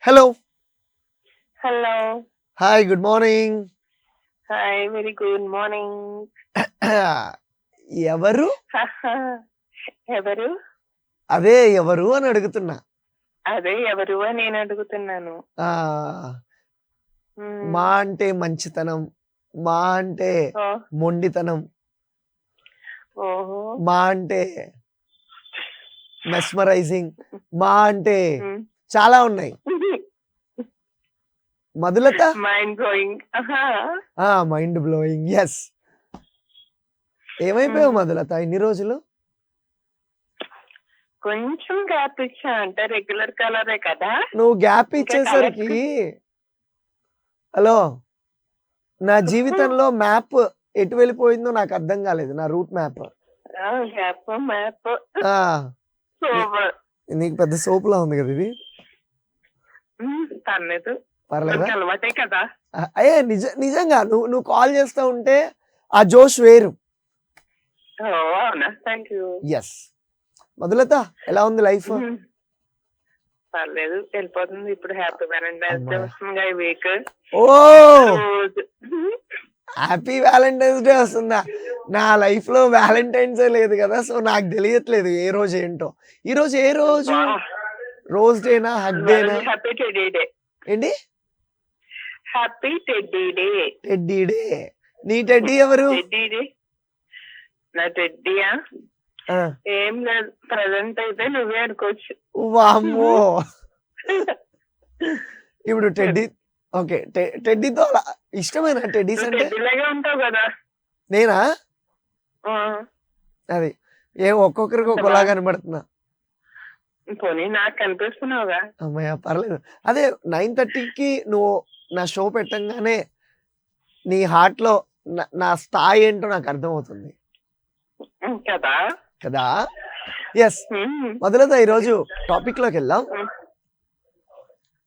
Hello. Hello. Hi. Good morning. Hi. Very good morning. ఎవరు? ఎవరు? అదే ఎవరు అని అడుగుతున్నా. అదే ఎవరు అని నేను అడుగుతున్నాను. ఆ! హ్మ్. మా అంటే మంచితనం. మా అంటే ఓహ్! మొండితనం. ఓహో! మా అంటే మెస్మరైజింగ్. మా అంటే హ్మ్. చాలా ఉన్నాయి. Madhulatha? Mind blowing. Mind blowing. Yes. ఏమైపోయావు హ్మ్. మధులత ఇన్ని రోజులు? కొంచెం గ్యాప్ ఇచ్చా అంటే రెగ్యులర్ కలరే కదా! నువ్వు గ్యాప్ ఇంకా ఇచ్చేసరికి కలర్స్ హలో, నా జీవితంలో మ్యాప్ ఎటు వెళ్ళిపోయిందో నాకు అర్థం కాలేదు. నా రూట్ మ్యాప్. గ్యాప్ మ్యాప్ ఆ! నీ సూపర్. నీకు పెద్ద సోపులా ఉంది కదా ఇది. పర్లేదు. పర్లేదా? మనకి అలవాటే కదా! నిజంగా నువ్వు కాల్ చేస్తా ఉంటే ఆ జోష్ వేరు. ఓహ్! అవునా? Thank you. యెస్. మధులత ఎలా ఉంది లైఫ్? పర్లేదు వెళ్ళిపోతుంది. ఇప్పుడు హ్యాపీ వ్యాలంటైన్స్ డే అమ్మయ్య! వస్తుందిగా ఈ వీక్. ఓహ్! రోజు హ్యాపీ వాలంటైన్స్ డే వస్తుందా? నా లైఫ్‌లో వాలంటైన్సే లేదు కదా! సో నాకు తెలియట్లేదు ఏ రోజు ఏంటో. ఈరోజు ఏ రోజు? అబ్బా! రోజ్ డేనా? హగ్ డేనా? Happy teddy day. ఏంటి? Happy teddy day. Teddy day. నీ టెడ్డీ ఎవరు? Teddy day. నా టెడ్డీయా? ఆ! ఏం లేదు. ప్రెజెంట్ అయితే నువ్వే అనుకోవచ్చు. వామ్మో! ఇప్పుడు టెడ్డీ ఓకే. టెడ్డీతో అలా ఇష్టమేనా టెడ్డీస్ నువ్వు అంటే? టెడ్డీలాగే ఉంటావు కదా! నేనా? ఆ! అది. ఒక్కొక్కరికి అంత ఒక్కోలా కనబడుతున్నా. పోనీ నాకు కనిపిస్తున్నావుగా. హమ్మయ్య! పర్లేదు. అదే 9:30కి నువ్వు నా షో పెట్టంగానే నీ హార్ట్‌లో నా స్థాయి ఏంటో నాకు అర్థమవుతుంది. కదా! కదా! యెస్. మధులత ఈరోజు టాపిక్‌లోకెళ్దాం.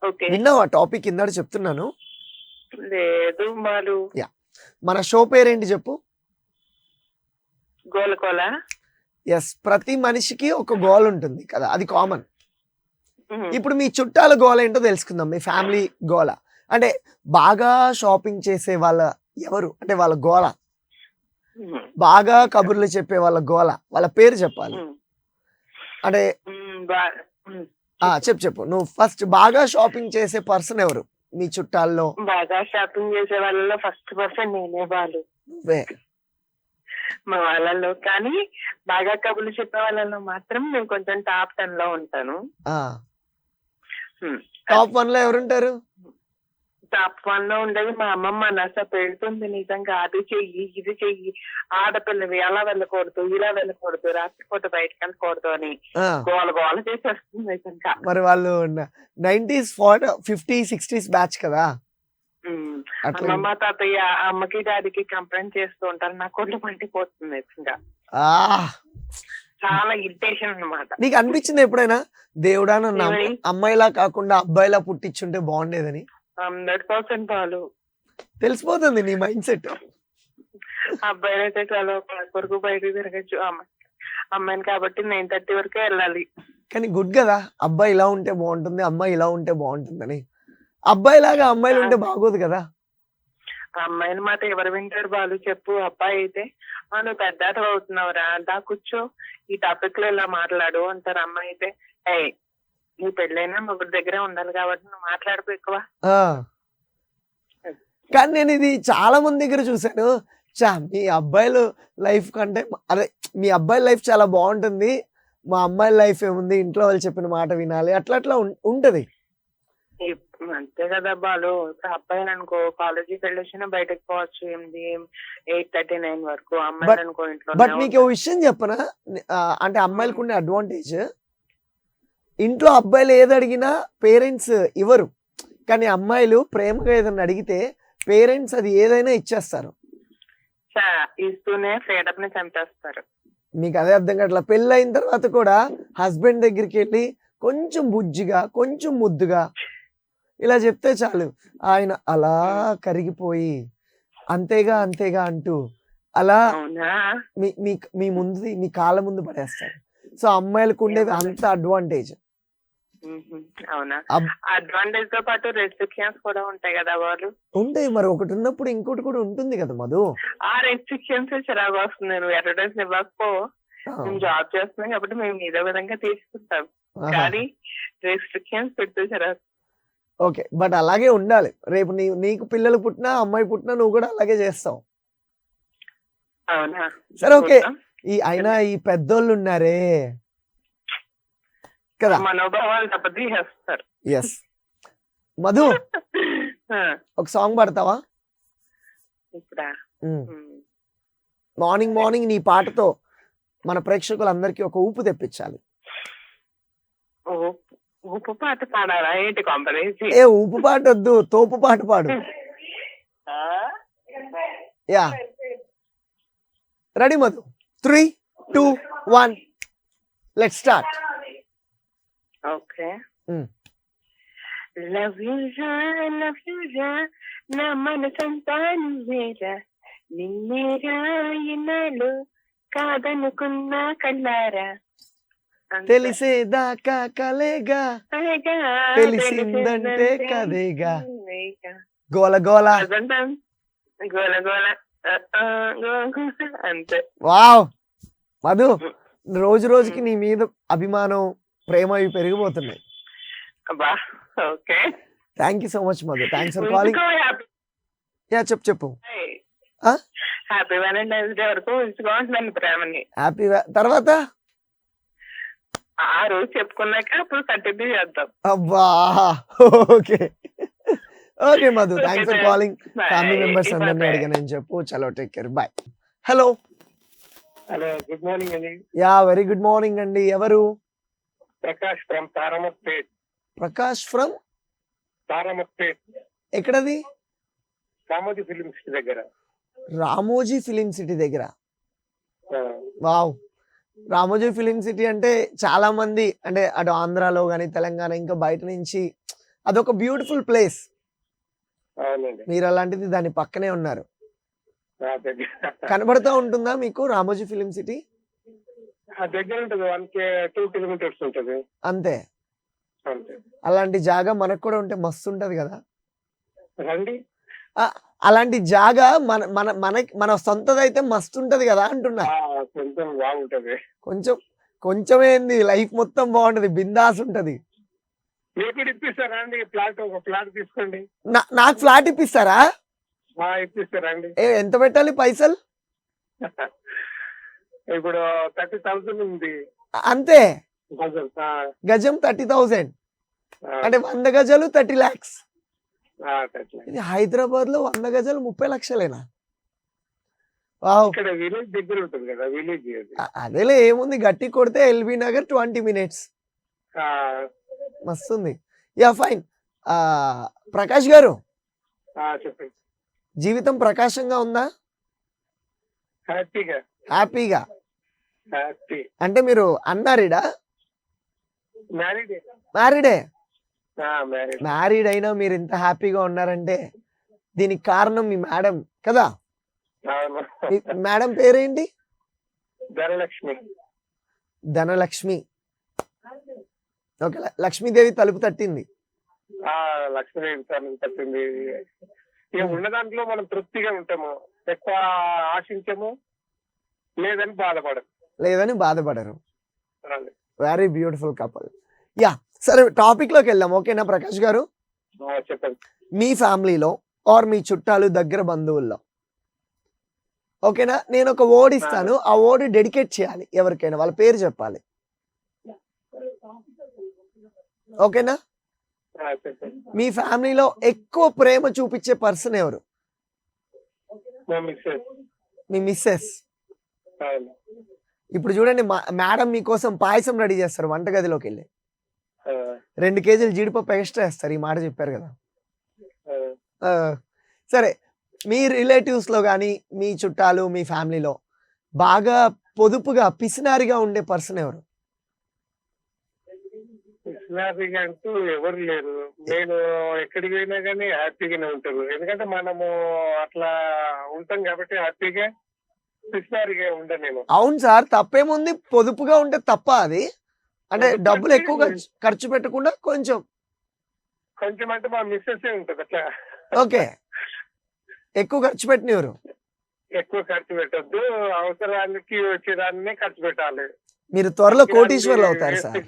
ఓకే. విన్నావా టాపిక్ ఇందాక చెప్తున్నాను? లేదు బాలు. యాహ్! మన షో పేరేంటి చెప్పు? గోలకోల. యెస్. ప్రతి మనిషికి ఒక గోల్ ఉంటుంది కదా! అది కామన్. ఇప్పుడు మీ చుట్టాల గోల ఏంటో తెలుసుకుందాం. మీ ఫ్యామిలీ గోల. అంటే బాగా షాపింగ్ చేసే వాళ్ళ ఎవరు? అంటే వాళ్ళ గోల. బాగా కబుర్లు చెప్పే వాళ్ళ గోల. వాళ్ళ పేరు చెప్పాలి. అంటే చెప్పు. నువ్వు ఫస్ట్ బాగా షాపింగ్ చేసే పర్సన్ ఎవరు? మీ చుట్టాల్లో? బాగా షాపింగ్ చేసే వాళ్ళలో ఫస్ట్ పర్సన్ నేనే బాలు. నువ్వే. మా వాళ్ళలో. కానీ బాగా కబుర్లు చెప్పే వాళ్ళలో మాత్రం నేను కొంచెం టాప్ 10 లో ఉంటాను. టాప్ 1లో ఎవరుంటారు? టాప్ 1 లో ఉండేది మా అమ్మమ్మ. నస పెడుతుంది నిజంగా. అది చెయ్యి, ఇది చెయ్యి, ఆడపిల్లవి అలా వెళ్ళకూడదు, ఇలా వెళ్ళకూడదు, రాత్రిపూట బయటకు వెళ్ళకూడదు అని గోల గోల చేసేస్తుంది నిజంగా. మరి వాళ్ళు 90s 50s 60s బ్యాచ్ కదా! అమ్మమ్మ తాతయ్య అమ్మకి డాడీకి కంప్లైంట్ చేస్తూ ఉంటారు. నాకు ఒళ్ళు మండిపోతుంది నిజంగా. చాలా ఇరిటేషన్ అన్నమాట. నీకు అనిపించింది ఎప్పుడైనా దేవుడా నన్ను అమ్మాయిలా కాకుండా అబ్బాయిలా పుట్టించుంటే బాగుండేదని? 100% బాలు. తెలిసిపోతుంది నీ మైండ్ సెట్. అబ్బాయిలైతే చాలా వరకు బయటకు తిరగచ్చు. అమ్మాయిని కాబట్టి 9:30 వరకే వెళ్ళాలి. కానీ గుడ్ కదా! అబ్బాయి ఇలా ఉంటే బాగుంటుంది, అమ్మాయి ఇలా ఉంటే బాగుంటుందని. అబ్బాయిలాగా అమ్మాయిలు ఉంటే బాగోదు కదా! అమ్మాయిల మాట ఎవరు వింటారు బాలు చెప్పు. అబ్బాయి అయితే నువ్వు పెద్ద అవుతున్నావురా, దా కూర్చో, ఈ టాపిక్ లో ఇలా మాట్లాడు అంటారు. అమ్మాయి అయితే నీ పెళ్ళైనా మొగుడు దగ్గరే ఉండాలి కాబట్టి నువ్వు మాట్లాడుకో ఎక్కువ. కానీ నేను ఇది చాలా మంది దగ్గర చూశాను. మీ అబ్బాయిలు లైఫ్ కంటే అదే మీ అబ్బాయి లైఫ్ చాలా బాగుంటుంది, మా అమ్మాయి లైఫ్ ఏముంది, ఇంట్లో వాళ్ళు చెప్పిన మాట వినాలి, అట్లా ఉంటది. అంతే కదా బాలు. ఇప్పుడు అబ్బాయిలు అనుకో కాలేజీకి వెళ్ళొచ్చినా బయటకు పోవచ్చు 8:39 వరకు. అమ్మాయిలు అనుకో ఇంట్లో. బట్ మీకు ఓ విషయం చెప్పనా? అంటే అమ్మాయిలకు ఉండే అడ్వాంటేజ్, ఇంట్లో అబ్బాయిలు ఏది అడిగినా పేరెంట్స్ ఇవ్వరు. కానీ అమ్మాయిలు ప్రేమగా ఏదైనా అడిగితే పేరెంట్స్ అది ఏదైనా ఇచ్చేస్తారు. ఇస్తూనే ఫ్రీడమ్ ని చంపేస్తారు. మీకు అదే అర్థం కావట్లా. పెళ్ళైన తర్వాత కూడా హస్బెండ్ దగ్గరికి వెళ్ళి కొంచెం బుజ్జిగా, కొంచెం ముద్దుగా ఇలా చెప్తే చాలు, ఆయన అలా కరిగిపోయి అంతేగా అంతేగా అంటూ అలా మీ ముందు మీ కాళ్ళ ముందు పడేస్తారు. సో అమ్మాయిలకు ఉండేది అంత అడ్వాంటేజ్. మ్మ్. అవునా? అబ్- అడ్వాంటేజ్ తో పాటు రెస్ట్రిక్షన్స్ కూడా ఉంటాయి కదా వాళ్ళు. ఉంటాయి మరి, ఒకటి ఉన్నప్పుడు ఇంకోటి కూడా ఉంటుంది కదా మధు. ఆ రెస్ట్రిక్షన్స్ చిరాకు వస్తుంది. నువ్వు అడ్వర్టైజ్ ఇవ్వకపో, ఆ, మేము జాబ్ చేస్తున్నాం కాబట్టి మేము ఇదే విధంగా తీసుకుంటాం. ఆహా. కానీ రెస్ట్రిక్షన్స్ పెడితే చిరాకు. ఓకే, బట్ అలాగే ఉండాలి. రేపు నీకు పిల్లలు పుట్టినా అమ్మాయి పుట్టినా నువ్వు కూడా అలాగే చేస్తావు. అవునా? సరే ఓకే. చూద్దాం. అయినా ఈ పెద్దోళ్ళు ఉన్నారే కదా. మనోభావాలు దెబ్బతీసేస్తారు. ఎస్ మధు, ఆ, ఒక సాంగ్ పాడతావా? ఇప్పుడా? మార్నింగ్ మార్నింగ్ నీ పాటతో మన ప్రేక్షకులందరికీ ఒక ఊపు తెప్పించాలి. ఉప్పు పాట పాడాలా ఏంటి కాంపరేసి? ఏ ఊపు పాట వద్దు, తోపు పాట పాడు. Yeah, ready Madhu? 3, 2, 1 let's start. Okay. Love you రా నా మనసంతా నువ్వేరా, నిన్నేరా ఇన్నాళ్ళు కాదనుకున్నా కల్లారా, తెలిసేదాకా కలేగా, తెలిసిందంటే కదేగా, గోల గోల. గోల గోల అంతే. వావ్ మధు, రోజు రోజుకి నీ మీద అభిమానం, ప్రేమ ఇవి పెరిగిపోతున్నాయి. అబ్బా, okay. Thank you so much Madhu, thanks for calling. Yeah చెప్పు. హ్యాపీ వ్యాలంటైన్స్ డే వరకు ఉంచుకోండి ప్రేమని. హ్యాపీ తర్వాత ఆ రోజు చెప్పుకున్నాక అప్పుడు కంటిన్యూ చేద్దాం. అబ్బా okay okay Madhu, thanks for calling. Family members అందరినీ అడిగానని చెప్పు. చలో take care, bye. Hello. Hello, good morning అండి. యా వెరీ గుడ్ మార్నింగ్ అండి. ఎవరు? ప్రకాష్ ఫ్రమ్ తారామపేట్. ప్రకాష్ ఫ్రమ్ తారామపేట్, ఎక్కడది? రామోజీ ఫిలిం సిటీ దగ్గర. రామోజీ ఫిలిం సిటీ దగ్గర. ఆ, వావ్, రామోజీ ఫిలిం సిటీ అంటే చాలా మంది, అంటే అటు ఆంధ్రాలో కానీ తెలంగాణ ఇంకా బయట నుంచి అదొక బ్యూటిఫుల్ ప్లేస్. అవునండి. మీరు అలాంటిది దాని పక్కనే ఉన్నారు. ఆ దగ్గర కనబడుతూ ఉంటుందా మీకు రామోజీ ఫిలిం సిటీ? ఆ దగ్గర ఉంటుంది. 2 kilometers ఉంటుంది అంతే. అంతే. అలాంటి జాగా మనకు కూడా ఉంటే మస్తు ఉంటది కదా. రండి. అలాంటి జాగా మన మన మన మన సొంతదైతే మస్తు ఉంటది కదా అంటున్నా. కొంచెం బాగుంటది. కొంచెం ఏంది, లైఫ్ మొత్తం బాగుంటది, బిందాస్ ఉంటది. మీకు కూడా ఇప్పిస్తారా అండి? ఒక ప్లాట్ తీసుకోండి. నాకు ఫ్లాట్ ఇప్పిస్తారా? ఇప్పిస్తారా అండి? ఎంత పెట్టాలి పైసలు? ఇప్పుడు 30,000 ఉంది అంతే. గజం. గజం 30,000 అంటే 100 గజాలు 30 lakhs. 30 ఇది హైదరాబాద్ లో 100 గజాలు 30 లక్షలేనా? వావ్. ఇక్కడ విలేజ్ దగ్గర ఉంటుంది కదా, విలేజ్. అదేలే, ఏముంది, గట్టి కొడితే ఎల్బీ నగర్ 20 minutes. మస్తుంది. Yeah fine. ప్రకాష్ గారు, చెప్పండి. జీవితం ప్రకాశంగా ఉందా? హ్యాపీగా. హ్యాపీగా హ్యాపీ. అంటే మీరు అన్మ్యారీడా? మ్యారీడ్. మ్యారీడే. మ్యారీడ్. మ్యారీడ్ అయినా మీరు ఇంత హ్యాపీగా ఉన్నారంటే దీనికి కారణం మీ మేడం కదా. మీ మేడం పేరేంటి? ధనలక్ష్మి. ధనలక్ష్మి. ఓకే, లక్ష్మీదేవి తలుపు తట్టింది. లక్ష్మీదేవి తప్పింది. ఇక ఉన్న దాంట్లో మనం తృప్తిగా ఉంటాము, ఎక్కువ ఆశించము, లేదని బాధపడరు. Very beautiful couple. యా సరే, టాపిక్ లోకి వెళ్దాం. ఓకేనా ప్రకాష్ గారు? చెప్పండి. మీ ఫ్యామిలీలో ఆర్ మీ చుట్టాలు, దగ్గర బంధువుల్లో, ఓకేనా, నేను ఒక వర్డ్ ఇస్తాను, ఆ వర్డ్ డెడికేట్ చేయాలి ఎవరికైనా, వాళ్ళ పేరు చెప్పాలి. ఓకేనా? చెప్పండి. మీ ఫ్యామిలీలో ఎక్కువ ప్రేమ చూపించే పర్సన్ ఎవరు? మీ మిస్సెస్. ఇప్పుడు చూడండి, మేడం మీకోసం పాయసం రెడీ చేస్తారు వంటగదిలోకి వెళ్ళి. 2 kgs జీడిపప్పు ఎక్స్ట్రా వేస్తారు. ఈ మాట చెప్పారు కదా. సరే, మీ రిలేటివ్స్ లో కానీ, మీ చుట్టాలు, మీ ఫ్యామిలీలో బాగా పొదుపుగా పిసినారిగా ఉండే పర్సన్ ఎవరు? పిసినారిగా అంటూ ఎవరు లేరు. నేను ఎక్కడికి పోయినా కానీ హ్యాపీగానే ఉంటారు. ఎందుకంటే మనము అట్లా ఉంటాం కాబట్టి హ్యాపీగా. పిసినారిగా ఉండ నేను. అవును సార్, తప్పేముంది, పొదుపుగా ఉంటే తప్ప అది? అంటే పొదుపు డబ్బులు అంటే ఎక్కువ ఖర్చు పెట్టకుండా కొంచెం. కొంచెం అంటే మా మిస్సెస్ ఉంటది అట్లా. ఓకే. ఎక్కువ ఖర్చు పెట్టినవారు. ఎక్కువ ఖర్చు పెట్టద్దు, అవసరానికి వచ్చేదాన్నే ఖర్చు పెట్టాలి. మీరు త్వరలో కోటీశ్వర్లు అవుతారు సార్.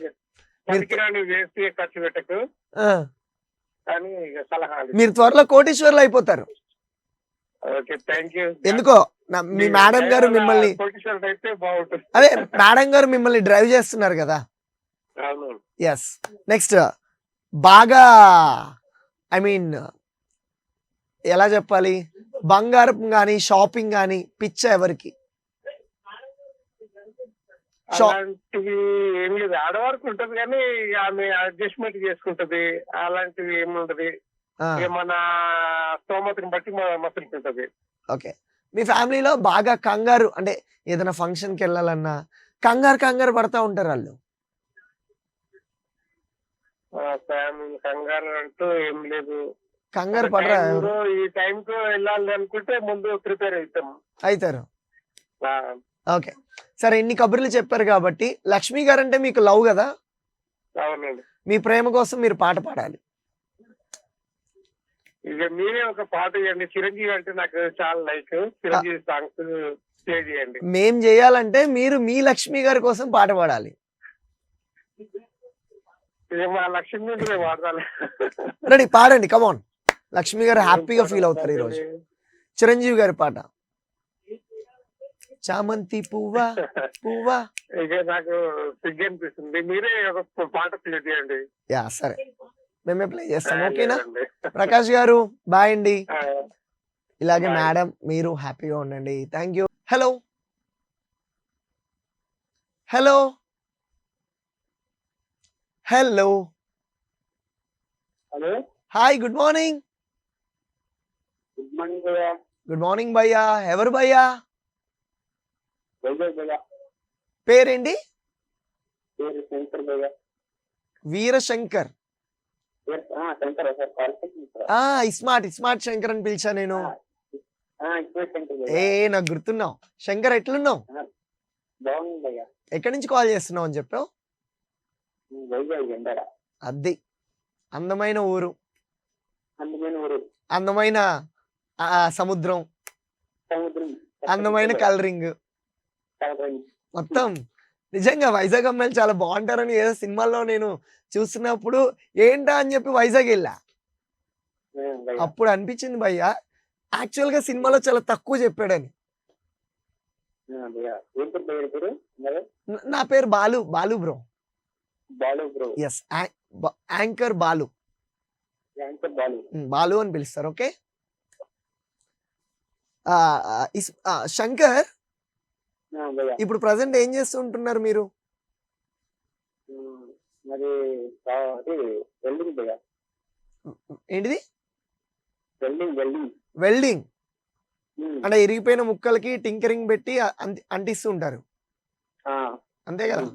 పనికిరాని వేస్ట్ ఖర్చు పెట్టకు ఆ, అని ఇక సలహాలు. మీరు త్వరలో కోటీశ్వర్లు అయిపోతారు. Okay, thank you. ఎందుకో మీ మేడం గారు మిమ్మల్ని, కోటీశ్వరుడు అయితే బాగుంటుంది. అదే మేడం గారు మిమ్మల్ని డ్రైవ్ చేస్తున్నారు కదా. అవును. ఎస్. నెక్స్ట్ బాగా ఐ మీన్ ఎలా చెప్పాలి, బంగారం కానీ షాపింగ్ కానీ పిచ్చ ఎవరికి? అలాంటివి ఏం లేదు, ఆడవారికి ఉంటది కానీ ఆమె అడ్జస్ట్మెంట్ చేసుకుంటది. అలాంటివి ఏముంటది, మన స్తోమతని బట్టి మసులుకుంటది. ఓకే. మీ ఫ్యామిలీలో బాగా కంగారు, అంటే ఏదైనా ఫంక్షన్కి వెళ్ళాలన్నా కంగారు పడతా ఉంటారు వాళ్ళు? ఫ్యామిలీ కంగారు అంటూ ఏం లేదు. కంగారు పడరా? ఈ టైం కు వెళ్ళాలి అనుకుంటే ముందు ప్రిపేర్ అవుతారు. ఓకే, సరే ఇన్ని కబుర్లు చెప్పారు కాబట్టి లక్ష్మి గారు అంటే మీకు లవ్ కదా. అవునండి. మీ ప్రేమ కోసం మీరు పాట పాడాలి. ఇక మీరే ఒక పాట చేయండి. చిరంజీవి అంటే నాకు చాలా లైక్. చిరంజీవి సాంగ్స్ ప్లే చేయండి. మేం చేయాలంటే మీరు మీ లక్ష్మి గారి కోసం పాట పాడాలి. ఇక మా లక్ష్యం మీద మేము వాడాలి. రెడీ, పాడండి, కమాన్. లక్ష్మి గారు హ్యాపీగా ఫీల్ అవుతారు ఈరోజు. చిరంజీవి గారి పాట. చామంతి పువ్వా పువ్వా. ఇక నాకు సిగ్గు అనిపిస్తుంది, మీరే ఒక పాట ప్లే చేయండి. యా సరే, మేమే ప్లే చేస్తాం. ఓకేనా ప్రకాష్ గారు? బాయ్ అండి. ఇలాగే మేడం మీరు హ్యాపీగా ఉండండి. Thank you. Hello hello hello. Hello, hi, good morning. Good morning భయ్యా. గుడ్ మార్నింగ్ భయ్యా. ఎవరు భయ్యా? వైజాగ్ భయ్యా. పేరేంటి? పేరు శంకర్ భయ్యా. వీరశంకర్. శంకర్ ఇస్మార్ట్ శంకర్ అని పిలిచా నేను. ఏ నాకు గుర్తున్నావు. శంకర్ ఎట్లున్నావు? బాగుంది భయ్యా. ఎక్కడి నుంచి కాల్ చేస్తున్నావు అని చెప్పావు? వైజాగ్ ఎండరా. అది అందమైన ఊరు, అందమైన ఊరు, అందమైన సముద్రం, సముద్రం, అందమైన కలరింగ్ మొత్తం. నిజంగా వైజాగ్ అమ్మాయిలు చాలా బాగుంటారని ఏదో సినిమాల్లో నేను చూస్తున్నప్పుడు ఏంటా అని చెప్పి వైజాగ్ వెళ్ళా. అప్పుడు అనిపించింది భయ్యా, యాక్చువల్ గా సినిమాలో చాలా తక్కువ చెప్పాడని. నా పేరు Balu. Balu bro. Yes, anchor Balu. Balu అని పిలుస్తారు. ఓకే. శంకర్, ఇప్పుడు ప్రజెంట్ ఏం చేస్తూ ఉంటున్నారు మీరు? ఏంటిది? వెల్డింగ్. అంటే ఇరిగిపోయిన ముక్కలకి టింకరింగ్ పెట్టి అంటిస్తూ ఉంటారు, అంతే కదా?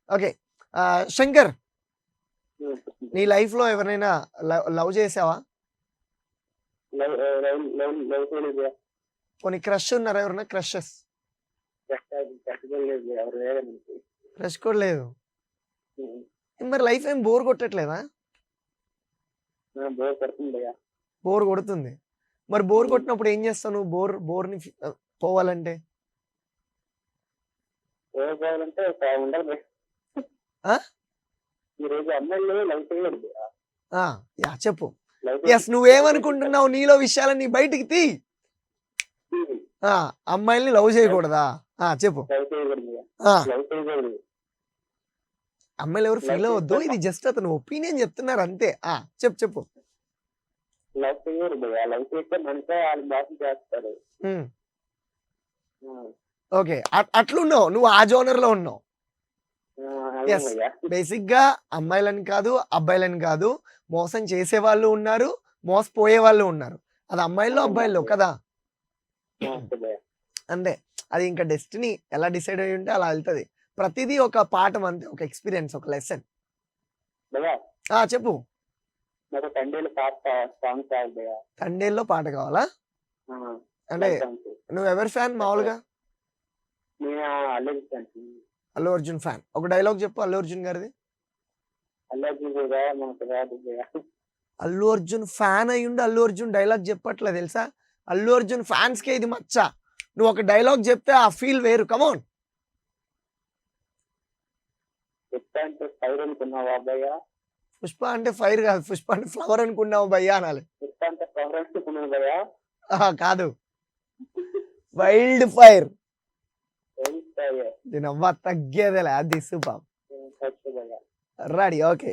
ఓకే. శంకర్, నీ లైఫ్ లో ఎవరైనా లవ్ చేసావా? కొన్ని క్రష్ ఉన్నారా? ఎవరైనా క్రషెస్? క్రష్ కూడా లేదు. మరి లైఫ్ ఏం బోర్ కొట్టట్లేదా? బోర్ కొడుతుంది. మరి బోర్ కొట్టినప్పుడు ఏం చేస్తావు నువ్వు? బోర్ని పోవాలంటే చెప్పు. ఎస్, నువ్వేమనుకుంటున్నావు? నీలో విషయాలన్నీ బయటికి తీ. అమ్మాయిల్ని లవ్ చేయకూడదా? చెప్పు. అమ్మాయిలు ఎవరు ఫీల్ అవ్వద్దు, ఇది జస్ట్ అతను ఒపీనియన్ చెప్తున్నారు అంతే. చెప్పు. ఓకే, అట్లున్నావు నువ్వు, ఆ జోనర్ లో ఉన్నావు. ఎస్, బేసిక్ గా అమ్మాయిలని కాదు అబ్బాయిలని కాదు, మోసం చేసే వాళ్ళు ఉన్నారు, మోసపోయే వాళ్ళు ఉన్నారు. అది అమ్మాయిల్లో అబ్బాయిల్లో కదా. అంతే, అది ఇంకా డెస్టినీ ఎలా డిసైడ్ అయ్యి ఉంటే అలా వెళ్తుంది. ప్రతిదీ ఒక పాఠం అంతే, ఒక ఎక్స్పీరియన్స్, ఒక లెసన్. చెప్పు. తండేల్లో పాట కావాలా? అంటే నువ్వు ఎవరి ఫ్యాన్ మామూలుగా? అల్లు అర్జున్ ఫ్యాన్. ఒక డైలాగ్ చెప్పు అల్లు అర్జున్ గారిది. అల్లర్జున్ కూడా మనకు రాదు భయ్యా. అల్లు అర్జున్ ఫ్యాన్ అయ్యుండి అల్లు అర్జున్ డైలాగ్ చెప్పట్లే తెలుసా? అల్లు అర్జున్ ఫ్యాన్స్ కే ఇది మచ్చ. నువ్వు ఒక డైలాగ్ చెప్తే ఆ ఫీల్ వేరు. కమోన్. చెప్తా అంటే ఫైర్ అనుకున్నావా భయ్యా? పుష్ప అంటే ఫైర్ కాదు, పుష్ప అంటే ఫ్లవర్ అనుకున్నావు భయ్యా అనాలి. చెప్తా అంటే ఫైర్ అనుకున్నావు భయ్యా? కాదు, వైల్డ్ ఫైర్. ఏం ఫైర్? దీని అవ్వ తగ్గేదేలే. అది సూపర్. భయ్యా. రెడీ. ఓకే,